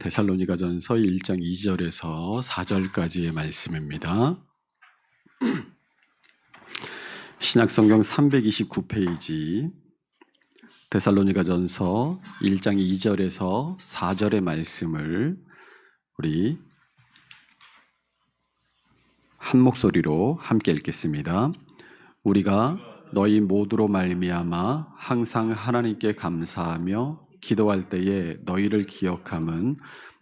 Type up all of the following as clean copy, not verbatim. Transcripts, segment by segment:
데살로니가전서 1장 2절에서 4절까지의 말씀입니다. 신약성경 329페이지 데살로니가전서 1장 2절에서 4절의 말씀을 우리 한 목소리로 함께 읽겠습니다. 우리가 너희 모두로 말미암아 항상 하나님께 감사하며 기도할 때에 너희를 기억함은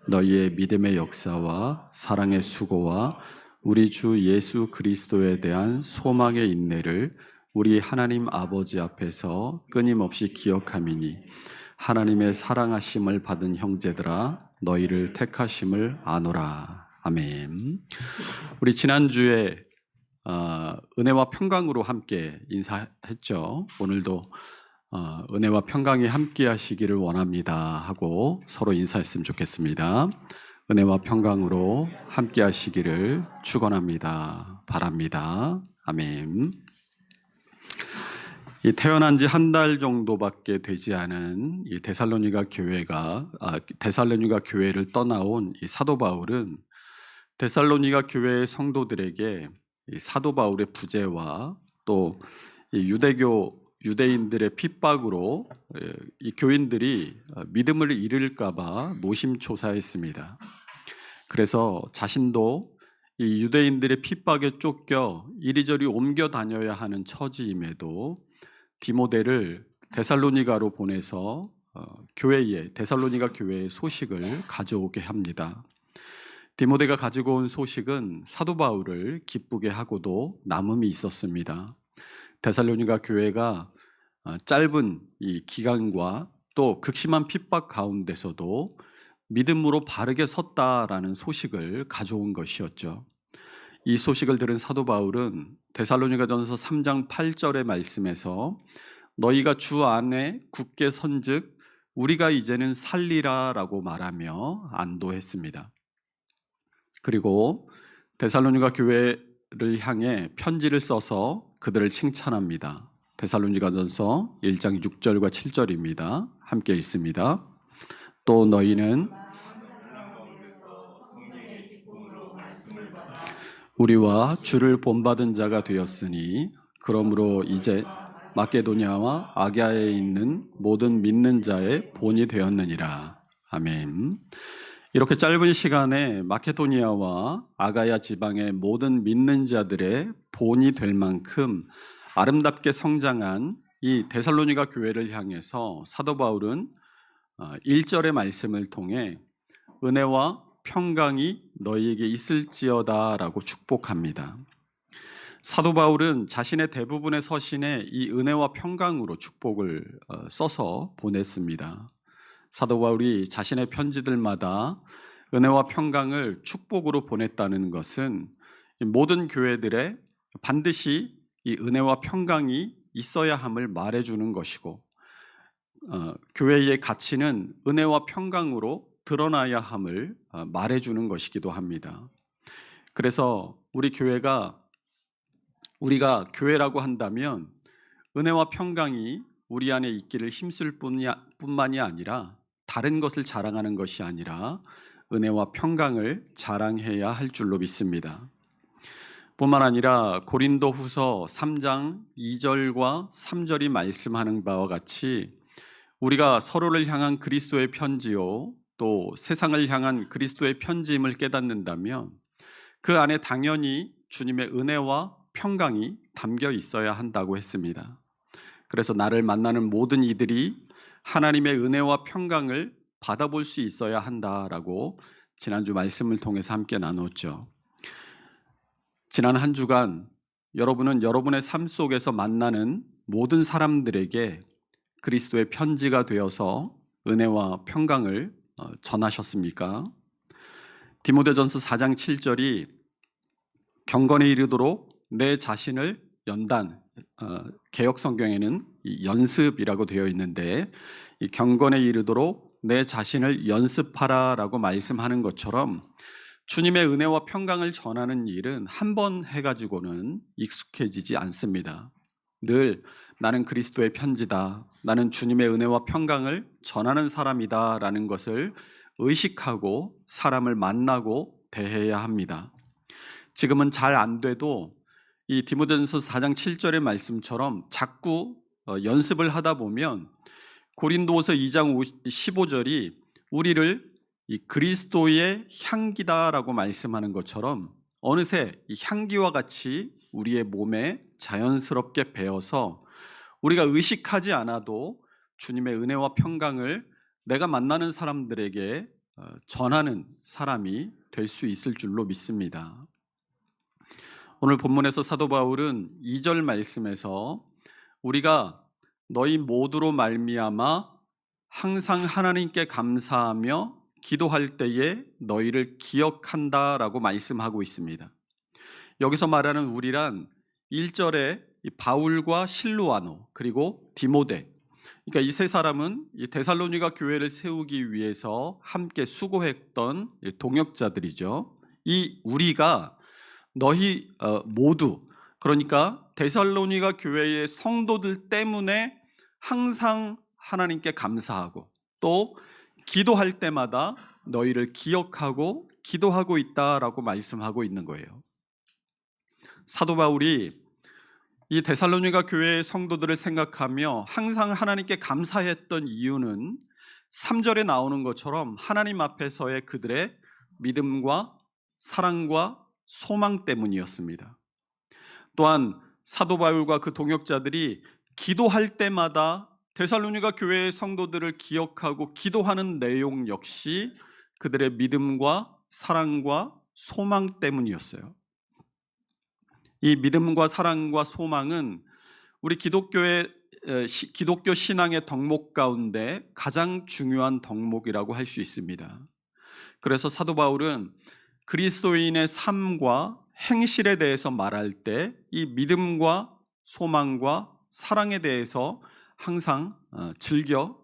너희의 믿음의 역사와 사랑의 수고와 우리 주 예수 그리스도에 대한 소망의 인내를 우리 하나님 아버지 앞에서 끊임없이 기억함이니 하나님의 사랑하심을 받은 형제들아 너희를 택하심을 아노라. 아멘. 우리 지난주에 은혜와 평강으로 함께 인사했죠. 오늘도 은혜와 평강이 함께 하시기를 원합니다 하고 서로 인사했으면 좋겠습니다. 은혜와 평강으로 함께 하시기를 축원합니다. 바랍니다. 아멘. 이 태어난 지 한 달 정도밖에 되지 않은 이 데살로니가 교회를 떠나온 이 사도 바울은 데살로니가 교회의 성도들에게 이 사도 바울의 부재와 또 이 유대인들의 핍박으로 이 교인들이 믿음을 잃을까봐 노심초사했습니다. 그래서 자신도 이 유대인들의 핍박에 쫓겨 이리저리 옮겨 다녀야 하는 처지임에도 디모데를 데살로니가로 보내서 데살로니가 교회의 소식을 가져오게 합니다. 디모데가 가지고 온 소식은 사도 바울을 기쁘게 하고도 남음이 있었습니다. 데살로니가 교회가 짧은 이 기간과 또 극심한 핍박 가운데서도 믿음으로 바르게 섰다라는 소식을 가져온 것이었죠. 이 소식을 들은 사도 바울은 데살로니가전서 3장 8절의 말씀에서 너희가 주 안에 굳게 선즉 우리가 이제는 살리라라고 말하며 안도했습니다. 그리고 데살로니가 교회를 향해 편지를 써서 그들을 칭찬합니다. 데살로니가전서 1장 6절과 7절입니다. 함께 읽습니다. 또 너희는 우리와 주를 본받은 자가 되었으니 그러므로 이제 마케도니아와 아가야에 있는 모든 믿는 자의 본이 되었느니라. 아멘. 이렇게 짧은 시간에 마케도니아와 아가야 지방의 모든 믿는 자들의 본이 될 만큼 아름답게 성장한 이 데살로니가 교회를 향해서 사도 바울은 1절의 말씀을 통해 은혜와 평강이 너희에게 있을지어다 라고 축복합니다. 사도 바울은 자신의 대부분의 서신에 이 은혜와 평강으로 축복을 써서 보냈습니다. 사도 바울이 자신의 편지들마다 은혜와 평강을 축복으로 보냈다는 것은 모든 교회들에 반드시 이 은혜와 평강이 있어야 함을 말해주는 것이고 교회의 가치는 은혜와 평강으로 드러나야 함을 말해주는 것이기도 합니다. 그래서 우리가 교회라고 한다면 은혜와 평강이 우리 안에 있기를 힘쓸 뿐만이 아니라 다른 것을 자랑하는 것이 아니라 은혜와 평강을 자랑해야 할 줄로 믿습니다. 뿐만 아니라 고린도후서 3장 2절과 3절이 말씀하는 바와 같이 우리가 서로를 향한 그리스도의 편지요 또 세상을 향한 그리스도의 편지임을 깨닫는다면 그 안에 당연히 주님의 은혜와 평강이 담겨 있어야 한다고 했습니다. 그래서 나를 만나는 모든 이들이 하나님의 은혜와 평강을 받아볼 수 있어야 한다라고 지난주 말씀을 통해서 함께 나눴죠. 지난 한 주간 여러분은 여러분의 삶 속에서 만나는 모든 사람들에게 그리스도의 편지가 되어서 은혜와 평강을 전하셨습니까? 디모데전서 4장 7절이 경건에 이르도록 내 자신을 개역 성경에는 연습이라고 되어 있는데 이 경건에 이르도록 내 자신을 연습하라라고 말씀하는 것처럼 주님의 은혜와 평강을 전하는 일은 한 번 해가지고는 익숙해지지 않습니다. 늘 나는 그리스도의 편지다, 나는 주님의 은혜와 평강을 전하는 사람이다 라는 것을 의식하고 사람을 만나고 대해야 합니다. 지금은 잘 안 돼도 이 디모데전서 4장 7절의 말씀처럼 자꾸 연습을 하다 보면 고린도후서 2장 15절이 우리를 이 그리스도의 향기다라고 말씀하는 것처럼 어느새 이 향기와 같이 우리의 몸에 자연스럽게 배어서 우리가 의식하지 않아도 주님의 은혜와 평강을 내가 만나는 사람들에게 전하는 사람이 될 수 있을 줄로 믿습니다. 오늘 본문에서 사도 바울은 2절 말씀에서 우리가 너희 모두로 말미암아 항상 하나님께 감사하며 기도할 때에 너희를 기억한다라고 말씀하고 있습니다. 여기서 말하는 우리란 1절에 바울과 실루아노 그리고 디모데, 그러니까 이 세 사람은 이 데살로니가 교회를 세우기 위해서 함께 수고했던 동역자들이죠. 이 우리가 너희 모두, 그러니까 데살로니가 교회의 성도들 때문에 항상 하나님께 감사하고 또 기도할 때마다 너희를 기억하고 기도하고 있다라고 말씀하고 있는 거예요. 사도 바울이 이 데살로니가 교회의 성도들을 생각하며 항상 하나님께 감사했던 이유는 3절에 나오는 것처럼 하나님 앞에서의 그들의 믿음과 사랑과 소망 때문이었습니다. 또한 사도 바울과 그 동역자들이 기도할 때마다 데살로니가 교회의 성도들을 기억하고 기도하는 내용 역시 그들의 믿음과 사랑과 소망 때문이었어요. 이 믿음과 사랑과 소망은 우리 기독교 신앙의 덕목 가운데 가장 중요한 덕목이라고 할 수 있습니다. 그래서 사도 바울은 그리스도인의 삶과 행실에 대해서 말할 때 이 믿음과 소망과 사랑에 대해서 항상 즐겨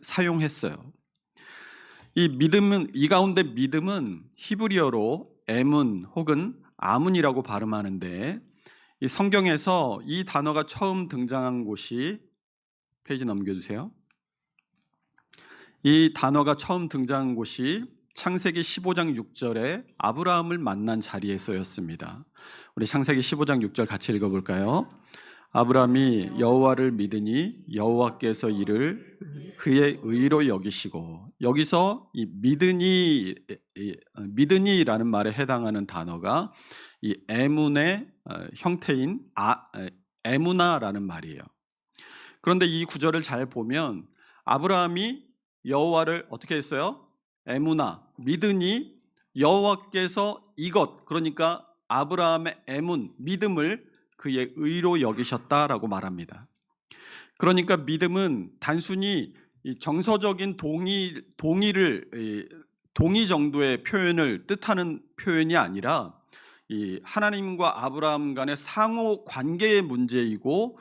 사용했어요. 이 가운데 믿음은 히브리어로 에문 혹은 아문이라고 발음하는데 이 성경에서 이 단어가 처음 등장한 곳이 페이지 넘겨주세요. 이 단어가 처음 등장한 곳이 창세기 15장 6절에 아브라함을 만난 자리에서였습니다. 우리 창세기 15장 6절 같이 읽어볼까요? 아브라함이 여호와를 믿으니 여호와께서 이를 그의 의로 여기시고, 여기서 이 믿으니라는 말에 해당하는 단어가 이 에문의 형태인 에무나라는 말이에요. 그런데 이 구절을 잘 보면 아브라함이 여호와를 어떻게 했어요? 에무나, 믿으니 여호와께서 이것, 그러니까 아브라함의 에문, 믿음을 그의 의로 여기셨다라고 말합니다. 그러니까 믿음은 단순히 정서적인 동의 정도의 표현을 뜻하는 표현이 아니라 이 하나님과 아브라함 간의 상호 관계의 문제이고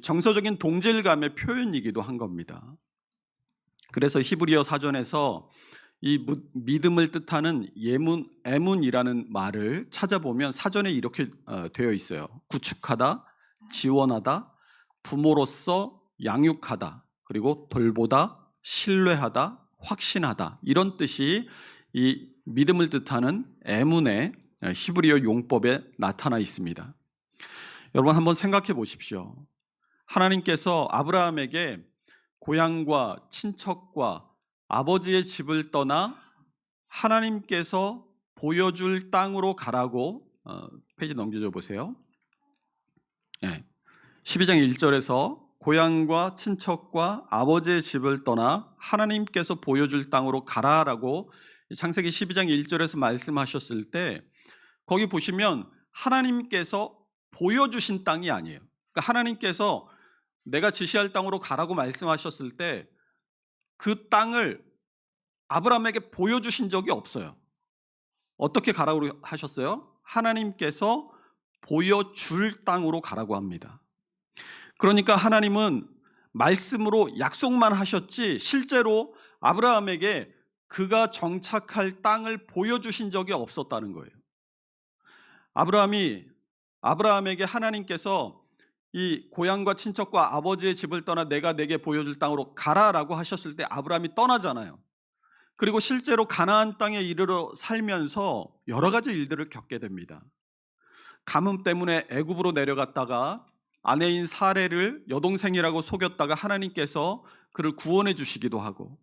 정서적인 동질감의 표현이기도 한 겁니다. 그래서 히브리어 사전에서 이 믿음을 뜻하는 에문이라는 말을 찾아보면 사전에 이렇게 되어 있어요. 구축하다, 지원하다, 부모로서 양육하다, 그리고 돌보다, 신뢰하다, 확신하다, 이런 뜻이 이 믿음을 뜻하는 에문의 히브리어 용법에 나타나 있습니다. 여러분 한번 생각해 보십시오. 하나님께서 아브라함에게 고향과 친척과 아버지의 집을 떠나 하나님께서 보여줄 땅으로 가라고 페이지 넘겨줘 보세요. 12장 1절에서 고향과 친척과 아버지의 집을 떠나 하나님께서 보여줄 땅으로 가라라고 창세기 12장 1절에서 말씀하셨을 때 거기 보시면 하나님께서 보여주신 땅이 아니에요. 그러니까 하나님께서 내가 지시할 땅으로 가라고 말씀하셨을 때 그 땅을 아브라함에게 보여주신 적이 없어요. 어떻게 가라고 하셨어요? 하나님께서 보여줄 땅으로 가라고 합니다. 그러니까 하나님은 말씀으로 약속만 하셨지 실제로 아브라함에게 그가 정착할 땅을 보여주신 적이 없었다는 거예요. 아브라함에게 하나님께서 이 고향과 친척과 아버지의 집을 떠나 내가 내게 보여줄 땅으로 가라라고 하셨을 때 아브라함이 떠나잖아요. 그리고 실제로 가나안 땅에 이르러 살면서 여러 가지 일들을 겪게 됩니다. 가뭄 때문에 애굽으로 내려갔다가 아내인 사레를 여동생이라고 속였다가 하나님께서 그를 구원해 주시기도 하고,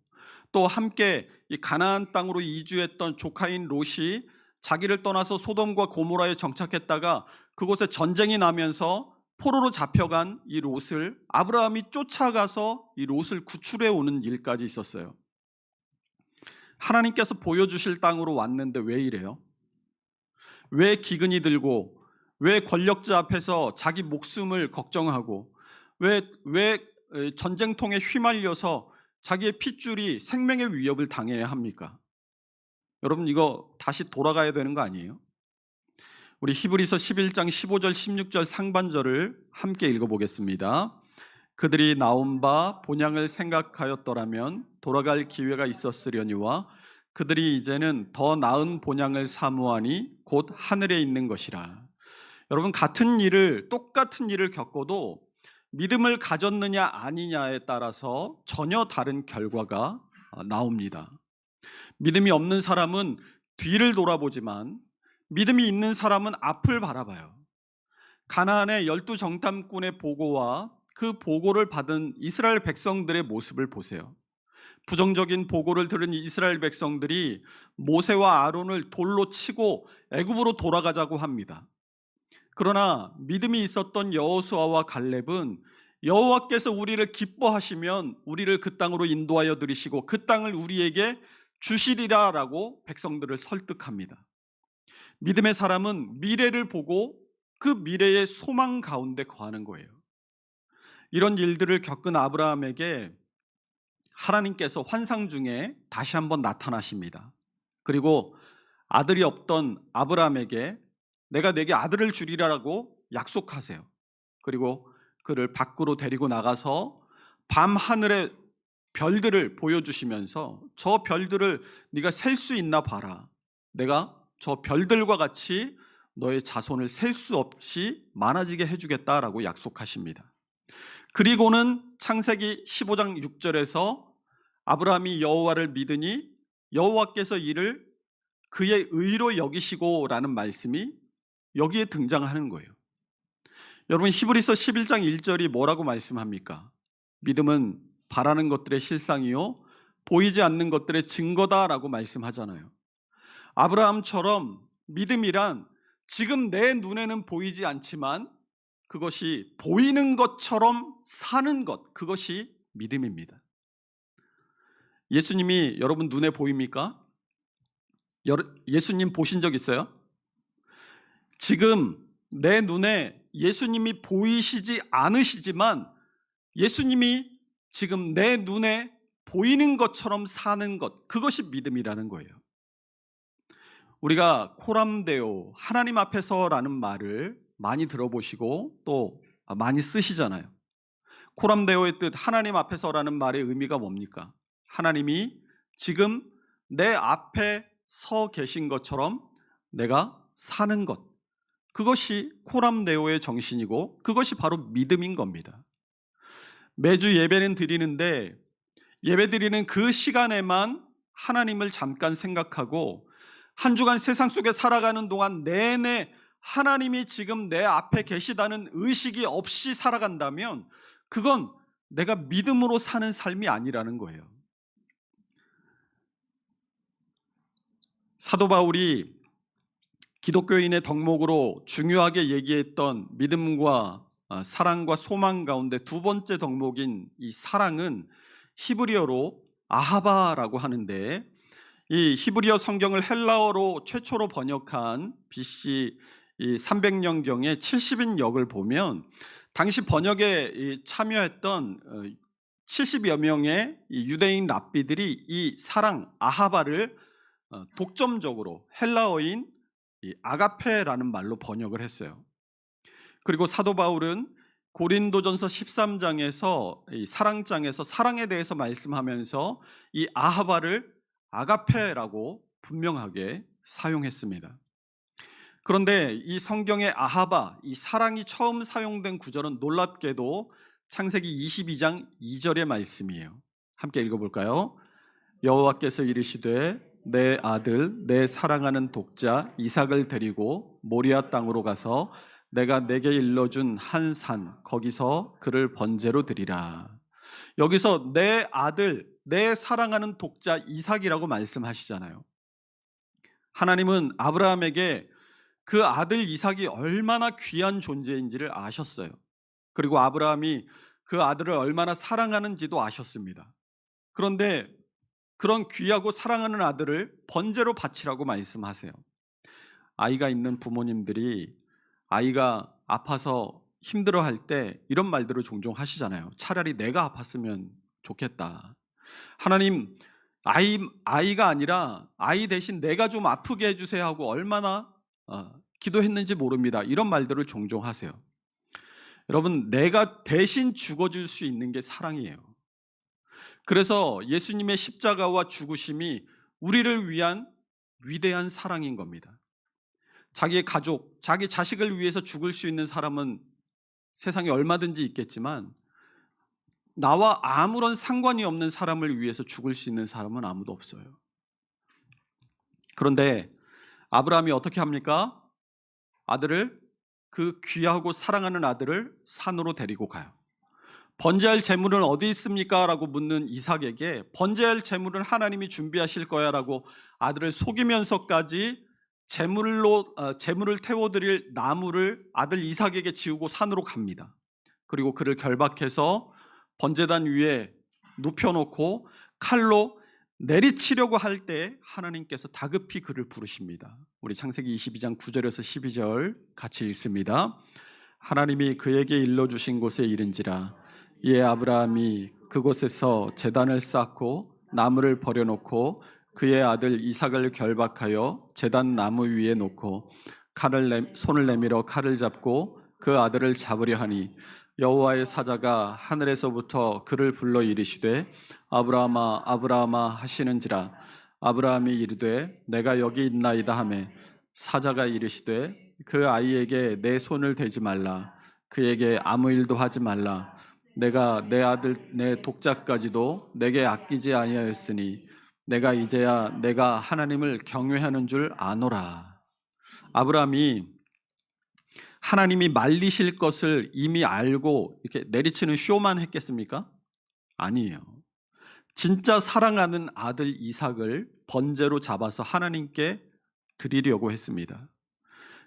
또 함께 이 가나안 땅으로 이주했던 조카인 롯이 자기를 떠나서 소돔과 고모라에 정착했다가 그곳에 전쟁이 나면서 포로로 잡혀간 이 롯을 아브라함이 쫓아가서 이 롯을 구출해 오는 일까지 있었어요. 하나님께서 보여주실 땅으로 왔는데 왜 이래요? 왜 기근이 들고, 왜 권력자 앞에서 자기 목숨을 걱정하고, 왜 전쟁통에 휘말려서 자기의 핏줄이 생명의 위협을 당해야 합니까? 여러분, 이거 다시 돌아가야 되는 거 아니에요? 우리 히브리서 11장 15절 16절 상반절을 함께 읽어보겠습니다. 그들이 나온 바 본향을 생각하였더라면 돌아갈 기회가 있었으려니와 그들이 이제는 더 나은 본향을 사모하니 곧 하늘에 있는 것이라. 여러분, 똑같은 일을 겪어도 믿음을 가졌느냐 아니냐에 따라서 전혀 다른 결과가 나옵니다. 믿음이 없는 사람은 뒤를 돌아보지만 믿음이 있는 사람은 앞을 바라봐요. 가나안의 12정탐꾼의 보고와 그 보고를 받은 이스라엘 백성들의 모습을 보세요. 부정적인 보고를 들은 이스라엘 백성들이 모세와 아론을 돌로 치고 애굽으로 돌아가자고 합니다. 그러나 믿음이 있었던 여호수아와 갈렙은 여호와께서 우리를 기뻐하시면 우리를 그 땅으로 인도하여 들이시고 그 땅을 우리에게 주시리라라고 백성들을 설득합니다. 믿음의 사람은 미래를 보고 그 미래의 소망 가운데 거하는 거예요. 이런 일들을 겪은 아브라함에게 하나님께서 환상 중에 다시 한번 나타나십니다. 그리고 아들이 없던 아브라함에게 내가 내게 아들을 주리라고 약속하세요. 그리고 그를 밖으로 데리고 나가서 밤 하늘의 별들을 보여주시면서 저 별들을 네가 셀 수 있나 봐라. 내가 저 별들과 같이 너의 자손을 셀 수 없이 많아지게 해주겠다라고 약속하십니다. 그리고는 창세기 15장 6절에서 아브라함이 여호와를 믿으니 여호와께서 이를 그의 의로 여기시고라는 말씀이 여기에 등장하는 거예요. 여러분, 히브리서 11장 1절이 뭐라고 말씀합니까? 믿음은 바라는 것들의 실상이요 보이지 않는 것들의 증거다라고 말씀하잖아요. 아브라함처럼 믿음이란 지금 내 눈에는 보이지 않지만 그것이 보이는 것처럼 사는 것, 그것이 믿음입니다. 예수님이 여러분 눈에 보입니까? 예수님 보신 적 있어요? 지금 내 눈에 예수님이 보이시지 않으시지만 예수님이 지금 내 눈에 보이는 것처럼 사는 것, 그것이 믿음이라는 거예요. 우리가 코람데오, 하나님 앞에서라는 말을 많이 들어보시고 또 많이 쓰시잖아요. 코람데오의 뜻, 하나님 앞에서라는 말의 의미가 뭡니까? 하나님이 지금 내 앞에 서 계신 것처럼 내가 사는 것, 그것이 코람데오의 정신이고 그것이 바로 믿음인 겁니다. 매주 예배는 드리는데 예배 드리는 그 시간에만 하나님을 잠깐 생각하고 한 주간 세상 속에 살아가는 동안 내내 하나님이 지금 내 앞에 계시다는 의식이 없이 살아간다면 그건 내가 믿음으로 사는 삶이 아니라는 거예요. 사도 바울이 기독교인의 덕목으로 중요하게 얘기했던 믿음과 사랑과 소망 가운데 두 번째 덕목인 이 사랑은 히브리어로 아하바라고 하는데, 이 히브리어 성경을 헬라어로 최초로 번역한 BC 300년경의 70인역을 보면 당시 번역에 참여했던 70여 명의 유대인 랍비들이 이 사랑 아하바를 독점적으로 헬라어인 아가페라는 말로 번역을 했어요. 그리고 사도 바울은 고린도전서 13장에서 이 사랑장에서 사랑에 대해서 말씀하면서 이 아하바를 아가페라고 분명하게 사용했습니다. 그런데 이 성경의 아하바, 이 사랑이 처음 사용된 구절은 놀랍게도 창세기 22장 2절의 말씀이에요. 함께 읽어볼까요? 여호와께서 이르시되 내 아들 내 사랑하는 독자 이삭을 데리고 모리아 땅으로 가서 내가 내게 일러준 한 산 거기서 그를 번제로 드리라. 여기서 내 아들 내 사랑하는 독자 이삭이라고 말씀하시잖아요. 하나님은 아브라함에게 그 아들 이삭이 얼마나 귀한 존재인지를 아셨어요. 그리고 아브라함이 그 아들을 얼마나 사랑하는지도 아셨습니다. 그런데 그런 귀하고 사랑하는 아들을 번제로 바치라고 말씀하세요. 아이가 있는 부모님들이 아이가 아파서 힘들어할 때 이런 말들을 종종 하시잖아요. 차라리 내가 아팠으면 좋겠다. 하나님, 아이가 아니라 아이 대신 내가 좀 아프게 해주세요 하고 얼마나 기도했는지 모릅니다. 이런 말들을 종종 하세요. 여러분, 내가 대신 죽어줄 수 있는 게 사랑이에요. 그래서 예수님의 십자가와 죽으심이 우리를 위한 위대한 사랑인 겁니다. 자기의 가족, 자기 자식을 위해서 죽을 수 있는 사람은 세상에 얼마든지 있겠지만 나와 아무런 상관이 없는 사람을 위해서 죽을 수 있는 사람은 아무도 없어요. 그런데 아브라함이 어떻게 합니까? 그 귀하고 사랑하는 아들을 산으로 데리고 가요. 번제할 제물은 어디 있습니까? 라고 묻는 이삭에게 번제할 제물은 하나님이 준비하실 거야 라고 아들을 속이면서까지 제물을 태워드릴 나무를 아들 이삭에게 지우고 산으로 갑니다. 그리고 그를 결박해서 번제단 위에 눕혀놓고 칼로 내리치려고 할 때 하나님께서 다급히 그를 부르십니다. 우리 창세기 22장 9절에서 12절 같이 읽습니다. 하나님이 그에게 일러주신 곳에 이른지라 이에 아브라함이 그곳에서 제단을 쌓고 나무를 버려놓고 그의 아들 이삭을 결박하여 제단 나무 위에 놓고 손을 내밀어 칼을 잡고 그 아들을 잡으려 하니 여호와의 사자가 하늘에서부터 그를 불러 이르시되 아브라함아 아브라함아 하시는지라 아브라함이 이르되 내가 여기 있나이다 하매 사자가 이르시되 그 아이에게 내 손을 대지 말라 그에게 아무 일도 하지 말라 내가 내 아들 내 독자까지도 내게 아끼지 아니하였으니 내가 이제야 내가 하나님을 경외하는 줄 아노라. 아브라함이 하나님이 말리실 것을 이미 알고 이렇게 내리치는 쇼만 했겠습니까? 아니에요. 진짜 사랑하는 아들 이삭을 번제로 잡아서 하나님께 드리려고 했습니다.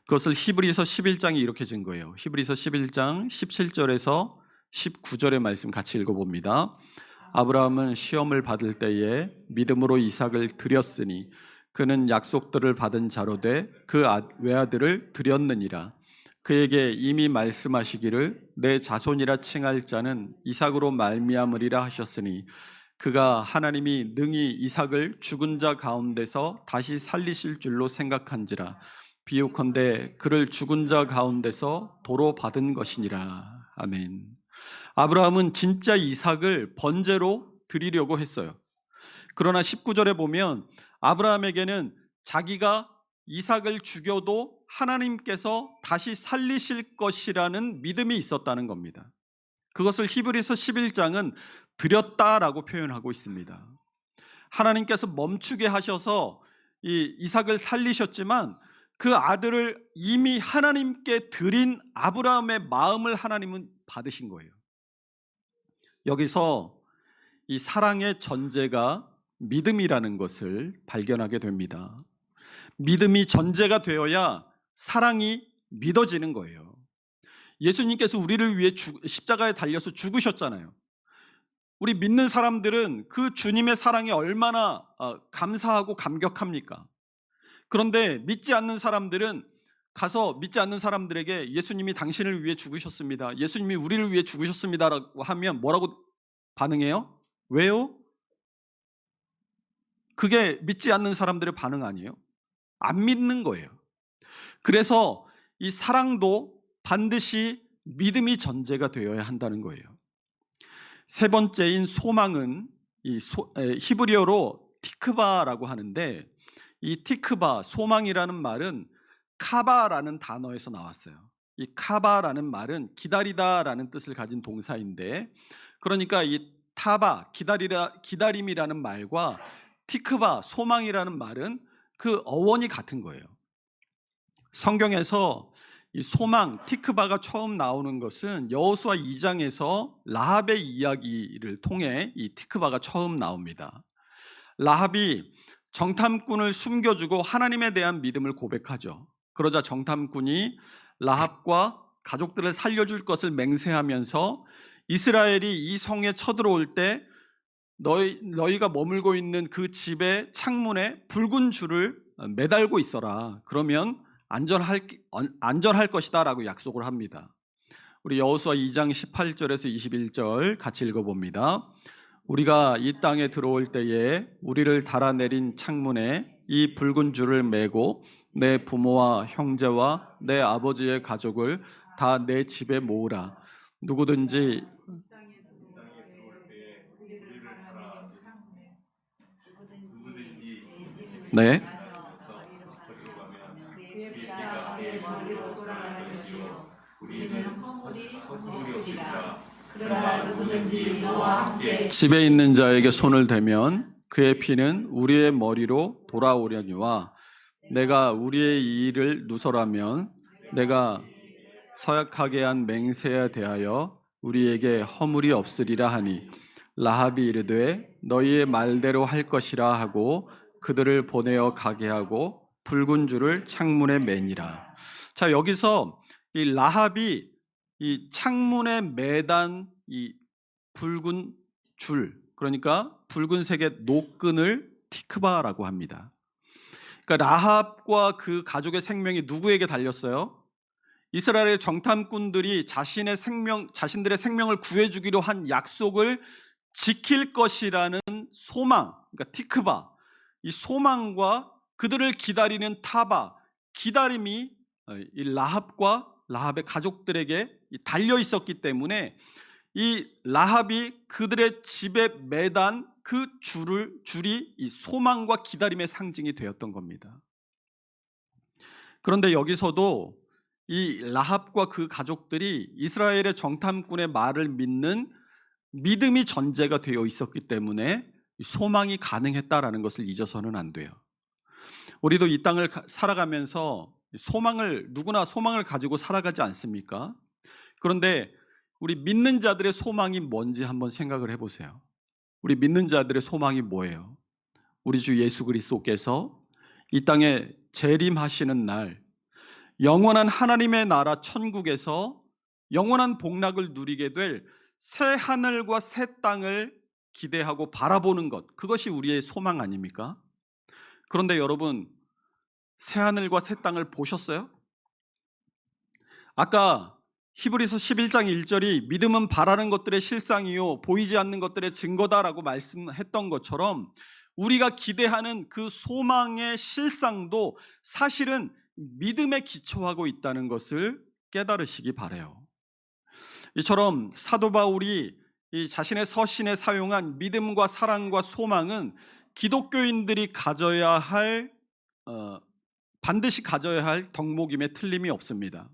그것을 히브리서 11장이 이렇게 진 거예요. 히브리서 11장 17절에서 19절의 말씀 같이 읽어봅니다. 아브라함은 시험을 받을 때에 믿음으로 이삭을 드렸으니 그는 약속들을 받은 자로 돼 그 외아들을 드렸느니라. 그에게 이미 말씀하시기를 내 자손이라 칭할 자는 이삭으로 말미암으리라 하셨으니 그가 하나님이 능히 이삭을 죽은 자 가운데서 다시 살리실 줄로 생각한지라. 비유컨대 그를 죽은 자 가운데서 도로 받은 것이니라. 아멘. 아브라함은 진짜 이삭을 번제로 드리려고 했어요. 그러나 19절에 보면 아브라함에게는 자기가 이삭을 죽여도 하나님께서 다시 살리실 것이라는 믿음이 있었다는 겁니다. 그것을 히브리서 11장은 드렸다라고 표현하고 있습니다. 하나님께서 멈추게 하셔서 이 이삭을 살리셨지만 그 아들을 이미 하나님께 드린 아브라함의 마음을 하나님은 받으신 거예요. 여기서 이 사랑의 전제가 믿음이라는 것을 발견하게 됩니다. 믿음이 전제가 되어야 사랑이 믿어지는 거예요. 예수님께서 우리를 위해 십자가에 달려서 죽으셨잖아요. 우리 믿는 사람들은 그 주님의 사랑이 얼마나 감사하고 감격합니까? 그런데 믿지 않는 사람들은 가서 믿지 않는 사람들에게 예수님이 당신을 위해 죽으셨습니다. 예수님이 우리를 위해 죽으셨습니다라고 하면 뭐라고 반응해요? 왜요? 그게 믿지 않는 사람들의 반응 아니에요? 안 믿는 거예요. 그래서 이 사랑도 반드시 믿음이 전제가 되어야 한다는 거예요. 세 번째인 소망은 히브리어로 티크바라고 하는데 이 티크바, 소망이라는 말은 카바라는 단어에서 나왔어요. 이 카바라는 말은 기다리다라는 뜻을 가진 동사인데 그러니까 이 타바, 기다림이라는 말과 티크바, 소망이라는 말은 그 어원이 같은 거예요. 성경에서 이 소망, 티크바가 처음 나오는 것은 여호수아 2장에서 라합의 이야기를 통해 이 티크바가 처음 나옵니다. 라합이 정탐꾼을 숨겨주고 하나님에 대한 믿음을 고백하죠. 그러자 정탐꾼이 라합과 가족들을 살려줄 것을 맹세하면서 이스라엘이 이 성에 쳐들어올 때 너희가 머물고 있는 그 집의 창문에 붉은 줄을 매달고 있어라. 그러면 안전할 것이다 라고 약속을 합니다. 우리 여호수아 2장 18절에서 21절 같이 읽어봅니다. 우리가 이 땅에 들어올 때에 우리를 달아내린 창문에 이 붉은 줄을 매고 내 부모와 형제와 내 아버지의 가족을 다 내 집에 모으라. 누구든지 네. 집에 있는 자에게 손을 대면 그의 피는 우리의 머리로 돌아오려니와 내가 우리의 이의를 누설하면 내가 서약하게 한 맹세에 대하여 우리에게 허물이 없으리라 하니 라합이 이르되 너희의 말대로 할 것이라 하고 그들을 보내어 가게 하고 붉은 줄을 창문에 매니라. 자, 여기서 이 라합이 이 창문에 매단 이 붉은 줄, 그러니까 붉은색의 노끈을 티크바라고 합니다. 그러니까 라합과 그 가족의 생명이 누구에게 달렸어요? 이스라엘의 정탐꾼들이 자신들의 생명을 구해주기로 한 약속을 지킬 것이라는 소망, 그러니까 티크바, 이 소망과 그들을 기다리는 타바, 기다림이 이 라합과 라합의 가족들에게 달려 있었기 때문에 이 라합이 그들의 집에 매단 그 줄이 이 소망과 기다림의 상징이 되었던 겁니다. 그런데 여기서도 이 라합과 그 가족들이 이스라엘의 정탐꾼의 말을 믿는 믿음이 전제가 되어 있었기 때문에 소망이 가능했다라는 것을 잊어서는 안 돼요. 우리도 이 땅을 살아가면서 누구나 소망을 가지고 살아가지 않습니까? 그런데 우리 믿는 자들의 소망이 뭔지 한번 생각을 해보세요. 우리 믿는 자들의 소망이 뭐예요? 우리 주 예수 그리스도께서 이 땅에 재림하시는 날, 영원한 하나님의 나라 천국에서 영원한 복락을 누리게 될 새 하늘과 새 땅을 기대하고 바라보는 것, 그것이 우리의 소망 아닙니까? 그런데 여러분, 새 하늘과 새 땅을 보셨어요? 아까 히브리서 11장 1절이 믿음은 바라는 것들의 실상이요 보이지 않는 것들의 증거다라고 말씀했던 것처럼 우리가 기대하는 그 소망의 실상도 사실은 믿음에 기초하고 있다는 것을 깨달으시기 바라요. 이처럼 사도 바울이 이 자신의 서신에 사용한 믿음과 사랑과 소망은 기독교인들이 반드시 가져야 할 덕목임에 틀림이 없습니다.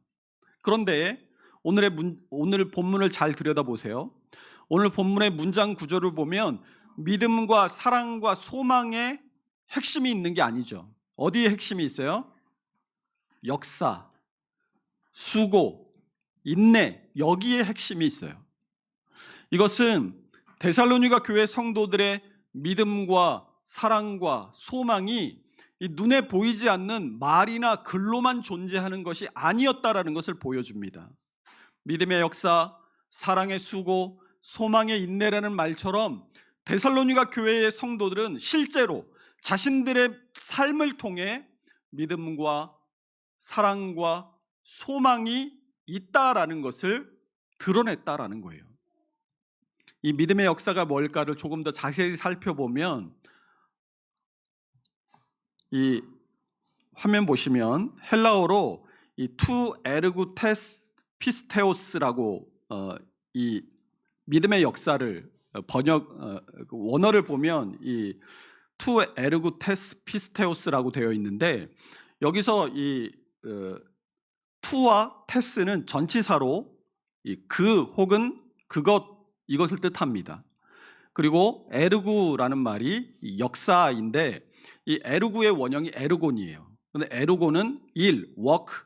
그런데 오늘 본문을 잘 들여다보세요. 오늘 본문의 문장 구조를 보면 믿음과 사랑과 소망의 핵심이 있는 게 아니죠. 어디에 핵심이 있어요? 역사, 수고, 인내, 여기에 핵심이 있어요. 이것은 데살로니가 교회 성도들의 믿음과 사랑과 소망이 이 눈에 보이지 않는 말이나 글로만 존재하는 것이 아니었다라는 것을 보여줍니다. 믿음의 역사, 사랑의 수고, 소망의 인내라는 말처럼 데살로니가 교회의 성도들은 실제로 자신들의 삶을 통해 믿음과 사랑과 소망이 있다라는 것을 드러냈다라는 거예요. 이 믿음의 역사가 뭘까를 조금 더 자세히 살펴보면 이 화면 보시면 헬라어로 이 투 에르구 테스 피스테오스라고 이 믿음의 역사를 원어를 보면 이 투 에르구 테스 피스테오스라고 되어 있는데 여기서 이 투와 테스는 전치사로 그 혹은 그것 이것을 뜻합니다. 그리고 에르구라는 말이 이 역사인데 이 에르구의 원형이 에르곤이에요. 근데 에르곤은 일, work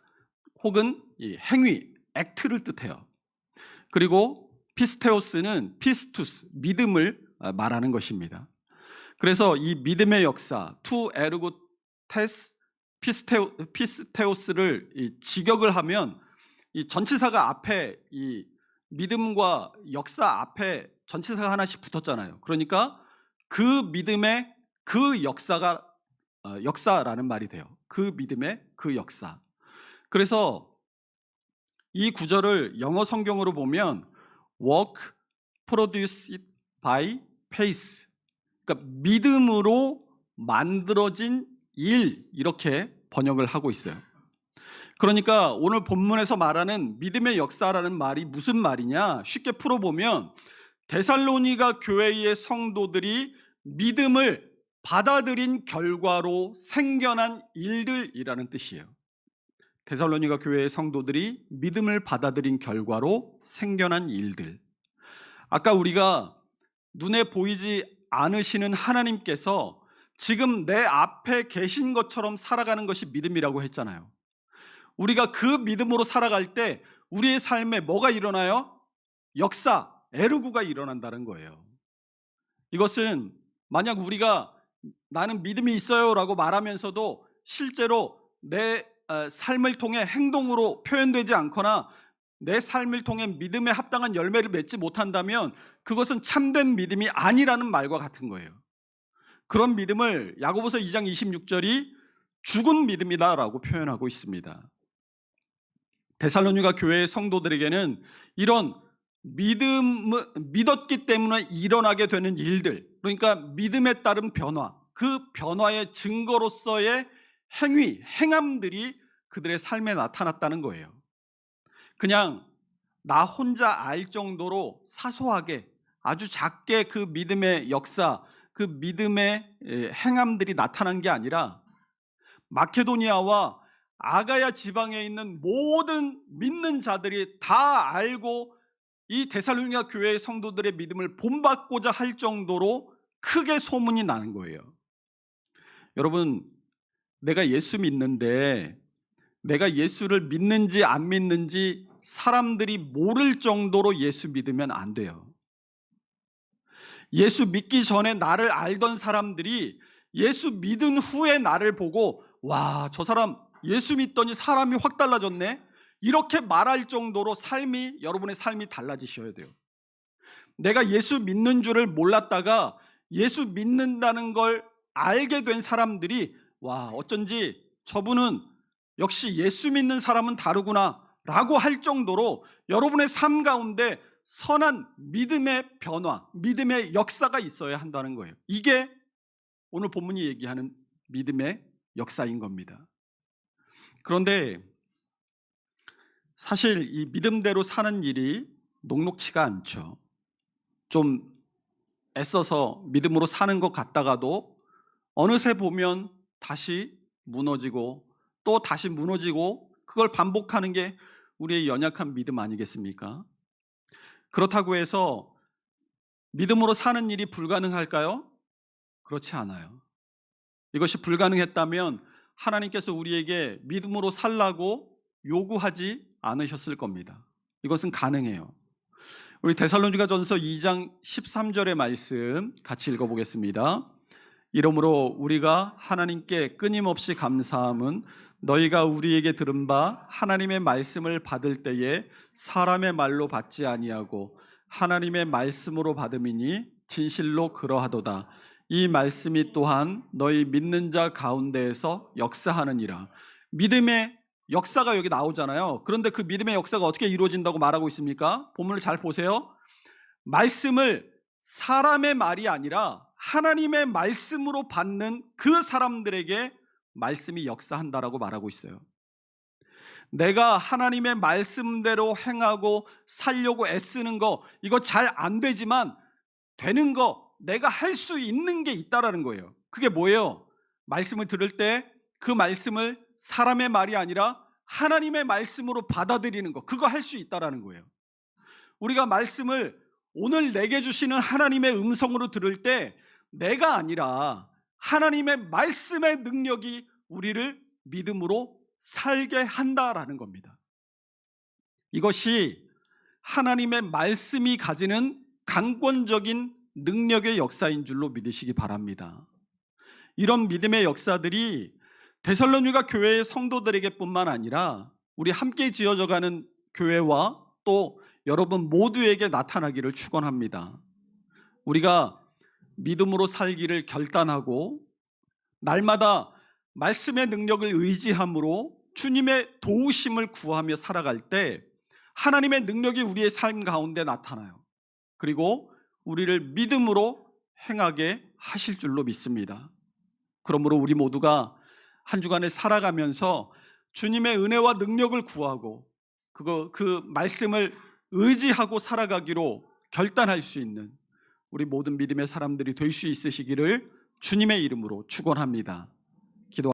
혹은 이 행위, act를 뜻해요. 그리고 피스테오스는 피스투스, 믿음을 말하는 것입니다. 그래서 이 믿음의 역사, 투 에르고테스 피스테오스를 직역을 하면 이 전치사가 앞에 이 믿음과 역사 앞에 전치사가 하나씩 붙었잖아요. 그러니까 그 믿음의 그 역사가 역사라는 말이 돼요. 그 믿음의 그 역사. 그래서 이 구절을 영어 성경으로 보면 work produced by faith, 그러니까 믿음으로 만들어진 일, 이렇게 번역을 하고 있어요. 그러니까 오늘 본문에서 말하는 믿음의 역사라는 말이 무슨 말이냐, 쉽게 풀어보면 데살로니가 교회의 성도들이 믿음을 받아들인 결과로 생겨난 일들이라는 뜻이에요. 데살로니가 교회의 성도들이 믿음을 받아들인 결과로 생겨난 일들. 아까 우리가 눈에 보이지 않으시는 하나님께서 지금 내 앞에 계신 것처럼 살아가는 것이 믿음이라고 했잖아요. 우리가 그 믿음으로 살아갈 때 우리의 삶에 뭐가 일어나요? 역사, 에르구가 일어난다는 거예요. 이것은 만약 우리가 나는 믿음이 있어요 라고 말하면서도 실제로 내 삶을 통해 행동으로 표현되지 않거나 내 삶을 통해 믿음에 합당한 열매를 맺지 못한다면 그것은 참된 믿음이 아니라는 말과 같은 거예요. 그런 믿음을 야고보서 2장 26절이 죽은 믿음이다 라고 표현하고 있습니다. 데살로니가 교회의 성도들에게는 이런 믿었기 때문에 일어나게 되는 일들, 그러니까 믿음에 따른 변화, 그 변화의 증거로서의 행위, 행함들이 그들의 삶에 나타났다는 거예요. 그냥 나 혼자 알 정도로 사소하게 아주 작게 그 믿음의 역사, 그 믿음의 행함들이 나타난 게 아니라 마케도니아와 아가야 지방에 있는 모든 믿는 자들이 다 알고 이 데살로니가 교회의 성도들의 믿음을 본받고자 할 정도로 크게 소문이 나는 거예요. 여러분, 내가 예수 믿는데 내가 예수를 믿는지 안 믿는지 사람들이 모를 정도로 예수 믿으면 안 돼요. 예수 믿기 전에 나를 알던 사람들이 예수 믿은 후에 나를 보고 와, 저 사람 예수 믿더니 사람이 확 달라졌네, 이렇게 말할 정도로 여러분의 삶이 달라지셔야 돼요. 내가 예수 믿는 줄을 몰랐다가 예수 믿는다는 걸 알게 된 사람들이 와, 어쩐지 저분은 역시 예수 믿는 사람은 다르구나 라고 할 정도로 여러분의 삶 가운데 선한 믿음의 변화, 믿음의 역사가 있어야 한다는 거예요. 이게 오늘 본문이 얘기하는 믿음의 역사인 겁니다. 그런데 사실 이 믿음대로 사는 일이 녹록치가 않죠. 좀 애써서 믿음으로 사는 것 같다가도 어느새 보면 다시 무너지고 또 다시 무너지고, 그걸 반복하는 게 우리의 연약한 믿음 아니겠습니까? 그렇다고 해서 믿음으로 사는 일이 불가능할까요? 그렇지 않아요. 이것이 불가능했다면 하나님께서 우리에게 믿음으로 살라고 요구하지 않으셨을 겁니다. 이것은 가능해요. 우리 데살로니가전서 2장 13절의 말씀 같이 읽어보겠습니다. 이러므로 우리가 하나님께 끊임없이 감사함은 너희가 우리에게 들은 바 하나님의 말씀을 받을 때에 사람의 말로 받지 아니하고 하나님의 말씀으로 받음이니 진실로 그러하도다. 이 말씀이 또한 너희 믿는 자 가운데에서 역사하느니라. 믿음의 역사가 여기 나오잖아요. 그런데 그 믿음의 역사가 어떻게 이루어진다고 말하고 있습니까? 본문을 잘 보세요. 말씀을 사람의 말이 아니라 하나님의 말씀으로 받는 그 사람들에게 말씀이 역사한다라고 말하고 있어요. 내가 하나님의 말씀대로 행하고 살려고 애쓰는 거, 이거 잘 안 되지만 되는 거, 내가 할 수 있는 게 있다라는 거예요. 그게 뭐예요? 말씀을 들을 때 그 말씀을 사람의 말이 아니라 하나님의 말씀으로 받아들이는 거, 그거 할 수 있다라는 거예요. 우리가 말씀을 오늘 내게 주시는 하나님의 음성으로 들을 때 내가 아니라 하나님의 말씀의 능력이 우리를 믿음으로 살게 한다라는 겁니다. 이것이 하나님의 말씀이 가지는 강권적인 능력의 역사인 줄로 믿으시기 바랍니다. 이런 믿음의 역사들이 데살로니가 교회의 성도들에게뿐만 아니라 우리 함께 지어져가는 교회와 또 여러분 모두에게 나타나기를 축원합니다. 우리가 믿음으로 살기를 결단하고 날마다 말씀의 능력을 의지함으로 주님의 도우심을 구하며 살아갈 때 하나님의 능력이 우리의 삶 가운데 나타나요. 그리고 우리를 믿음으로 행하게 하실 줄로 믿습니다. 그러므로 우리 모두가 한 주간을 살아가면서 주님의 은혜와 능력을 구하고 그 말씀을 의지하고 살아가기로 결단할 수 있는 우리 모든 믿음의 사람들이 될 수 있으시기를 주님의 이름으로 축원합니다.